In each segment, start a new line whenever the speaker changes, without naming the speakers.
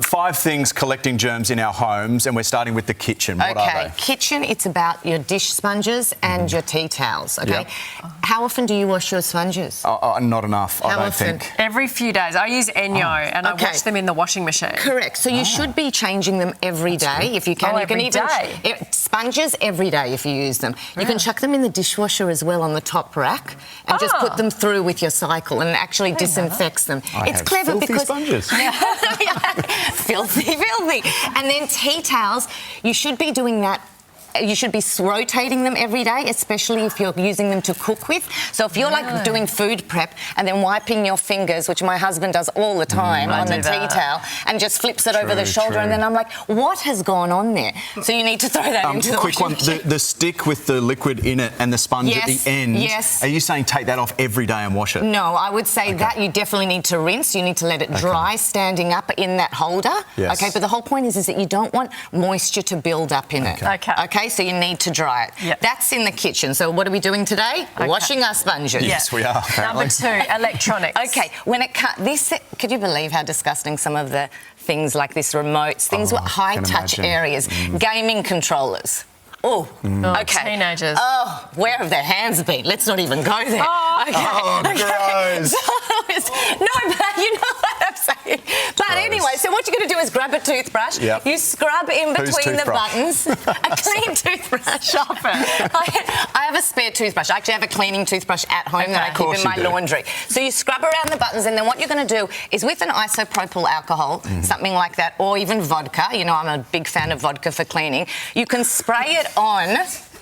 5 things collecting germs in our homes, and we're starting with the kitchen. What are they?
Kitchen, it's about your dish sponges and your tea towels, okay?
Yep.
How often do you wash your sponges?
Not enough, I don't think.
Every few days. I use Enyo and I wash them in the washing machine.
Correct. So you should be changing them every day if you can. You can even sponges every day if you use them. You can chuck them in the dishwasher as well on the top rack and just put them through with your cycle, and it actually disinfects them. It's clever because
sponges.
Filthy. And then tea towels, you should be doing that. You should be rotating them every day, especially if you're using them to cook with. So if you're like doing food prep and then wiping your fingers, which my husband does all the time on the tea towel, and just flips it over the shoulder, and then I'm like, what has gone on there? So you need to throw that into the washing machine.
The stick with the liquid in it and the sponge at the end.
Yes.
Are you saying take that off every day and wash it?
No, I would say that you definitely need to rinse. You need to let it dry standing up in that holder.
Yes.
Okay, but the whole point is that you don't want moisture to build up in it. Okay, so you need to dry it.
Yep.
That's in the kitchen. So what are we doing today? Washing our sponges.
Yes, we are.
Number 2, electronics.
Okay, when it could you believe how disgusting some of the things like this, remotes, things with high touch areas, gaming controllers. Oh, okay.
Teenagers.
Oh, where have their hands been? Let's not even go there.
Gross.
No, but you know what I'm saying. But anyway, so what you're going to do is grab a toothbrush.
Yep.
You scrub in between the buttons. A clean toothbrush.
Sharpen.
I have a spare toothbrush. I actually have a cleaning toothbrush at home that I keep in my laundry. So you scrub around the buttons, and then what you're going to do is with an isopropyl alcohol, something like that, or even vodka. You know, I'm a big fan of vodka for cleaning. You can spray it on.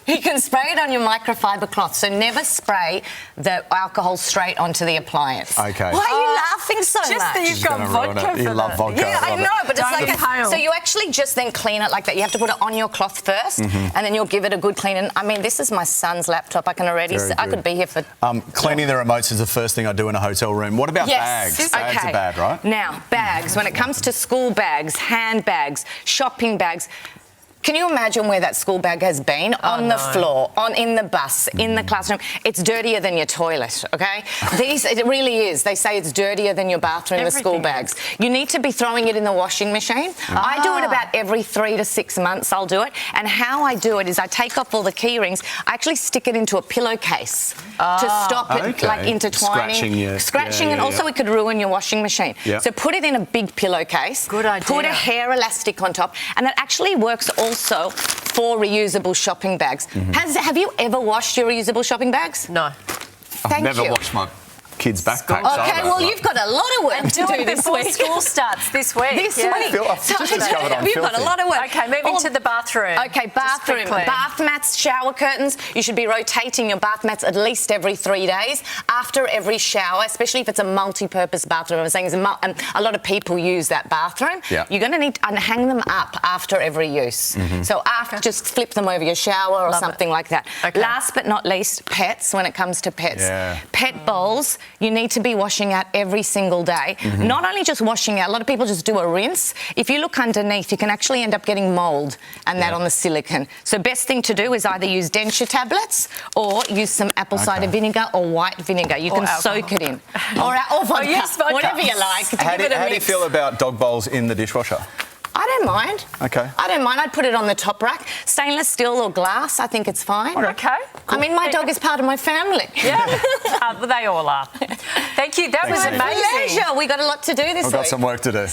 You can spray it on your microfiber cloth, so never spray the alcohol straight onto the appliance.
Okay.
Why are you laughing so much?
Just that you've got vodka for
You love vodka.
Yeah, I know, but it's like
inhale.
so you actually just then clean it like that. You have to put it on your cloth first, and then you'll give it a good clean. And I mean, this is my son's laptop. I can already see, I could be here for...
Cleaning the remotes is the first thing I do in a hotel room. What about bags? Bags are bad, right?
Now, bags. When it comes to school bags, handbags, shopping bags... Can you imagine where that school bag has been? On the floor, in the bus, in the classroom. It's dirtier than your toilet, okay? It really is. They say it's dirtier than your bathroom, the school bags. You need to be throwing it in the washing machine. I do it about every 3 to 6 months, I'll do it. And how I do it is I take off all the key rings, I actually stick it into a pillowcase to stop it like intertwining. Scratching, and also it could ruin your washing machine.
Yep.
So put it in a big pillowcase.
Good idea.
Put a hair elastic on top, and it actually works also for reusable shopping bags. Have you ever washed your reusable shopping bags?
No.
I've never washed my kids' backpacks.
Okay, well, you've got a lot of work to do this week.
School starts this week.
You've got a lot of work.
Okay, moving to the bathroom.
Okay, bathroom. Bath mats, shower curtains. You should be rotating your bath mats at least every 3 days. After every shower, especially if it's a multi-purpose bathroom. I was saying a lot of people use that bathroom.
Yeah.
You're going to need to hang them up after every use. So just flip them over your shower or something like that. Okay. Last but not least, pets, when it comes to pets. Pet bowls, you need to be washing out every single day. Not only just washing out, a lot of people just do a rinse. If you look underneath, you can actually end up getting mould and that on the silicone. So best thing to do is either use denture tablets or use some apple cider vinegar or white vinegar. You can soak it in. Or vodka, whatever you like.
How do you feel about dog bowls in the dishwasher?
I don't mind.
Okay.
I don't mind. I'd put it on the top rack. Stainless steel or glass, I think it's fine.
Okay.
Cool. I mean, my dog is part of my family.
Yeah. Well, they all are. Thank you. That was amazing.
Pleasure. We got a lot to do this week.
I've got some work to do.